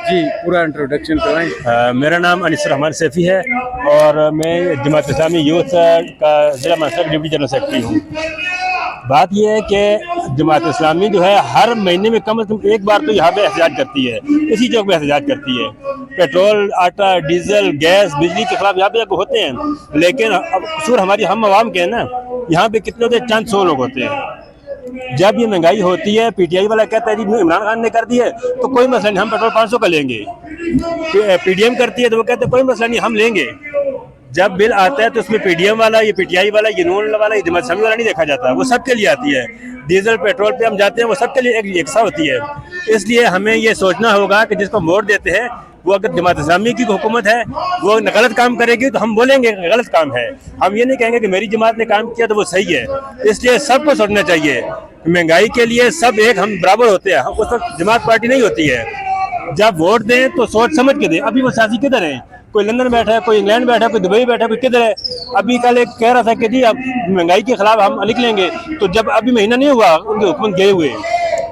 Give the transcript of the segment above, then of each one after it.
जी पूरा इंट्रोडक्शन करवाएं। मेरा नाम अनिस रहमान सैफी है और मैं जमात इस्लामी यूथ का ज़िला मंसब डिप्टी जनरल सेक्रेटरी हूँ। बात यह है कि जमात इस्लामी जो है हर महीने में कम से कम एक बार तो यहाँ पे एहतजाज करती है, इसी चौक पे एहतजाज करती है। पेट्रोल, आटा, डीजल, गैस, बिजली के खिलाफ यहाँ पे होते हैं, लेकिन अब कसूर हमारी हम आवाम के है ना। यहाँ पे कितने होते हैं? चंद सौ लोग होते हैं। जब ये महंगाई होती है, पीटीआई वाला कहता है जी इमरान खान ने कर दी है तो कोई मसला नहीं, हम पेट्रोल 500 का लेंगे। पीडीएम करती है तो वो कहते हैं कोई मसला नहीं, हम लेंगे। जब बिल आता है तो उसमें पीडीएम वाला, ये पीटीआई वाला, ये नून वाला, ये जमात इस्लामी वाला नहीं देखा जाता, वो सबके लिए आती है। डीजल पेट्रोल पे हम जाते हैं, वो सबके लिए एक सा होती है। इसलिए हमें ये सोचना होगा कि जिसको वोट देते हैं वो अगर जमात इस्लामी की हुकूमत है वो गलत काम करेगी तो हम बोलेंगे गलत काम है, हम ये नहीं कहेंगे कि मेरी जमात ने काम किया तो वो सही है। इसलिए सबको सोचना चाहिए, महंगाई के लिए सब एक हम बराबर होते हैं, उस वक्त जमात पार्टी नहीं होती है। जब वोट दें तो सोच समझ के दें। अभी वो सियासी किधर है? कोई लंदन बैठा है, कोई इंग्लैंड बैठा है, कोई दुबई बैठा है, कोई किधर है। अभी कल एक कह रहा था कि जी अब महंगाई के खिलाफ हम निकलेंगे, तो जब अभी महीना नहीं हुआ उनकी हुकूमत गए हुए,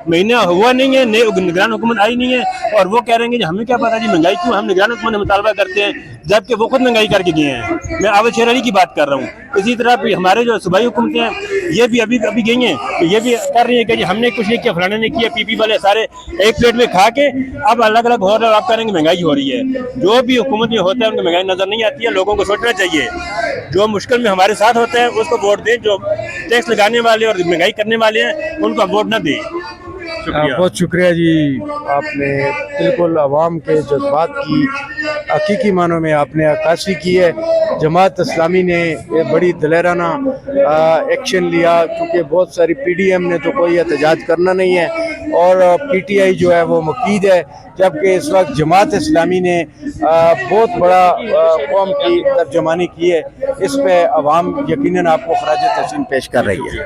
महीना हुआ नहीं है, निगरान हुकूमत आई नहीं है और वो कह रहे हैं कि हमें क्या पता जी महंगाई क्यों, हम निगरान हुकूमत मुतालबा करते हैं, जबकि वो खुद महंगाई करके गए हैं। मैं आवाज शेर अली की बात कर रहा हूँ। इसी तरह हमारे जो सूबाई हुकूमतें हैं ये भी अभी गई हैं, तो ये भी कर रही है कि जी हमने कुछ नहीं किया, फलाने ने किया, पीपी वाले सारे एक प्लेट में खा के अब अलग अलग हो रहे हैं। आप करेंगे महंगाई हो रही है, जो भी हुकूमत में होता है उनको महंगाई नजर नहीं आती है। लोगों को सोचना चाहिए, जो मुश्किल में हमारे साथ होता है उसको वोट दें, जो टैक्स लगाने वाले और महंगाई करने वाले हैं उनको वोट न दें। बहुत शुक्रिया जी, आपने बिल्कुल अवाम के जज्बात की हकीकी मानों में आपने अक्कासी की है। जमात इस्लामी ने एक बड़ी दलेराना एक्शन लिया, क्योंकि बहुत सारी पीडीएम ने तो कोई एहतजाज करना नहीं है और पीटीआई जो है वो मुकीद है, जबकि इस वक्त जमात इस्लामी ने बहुत बड़ा कौम की तर्जमानी की है। इस पे अवाम यकीनन आपको खराज तहसीन पेश कर रही है।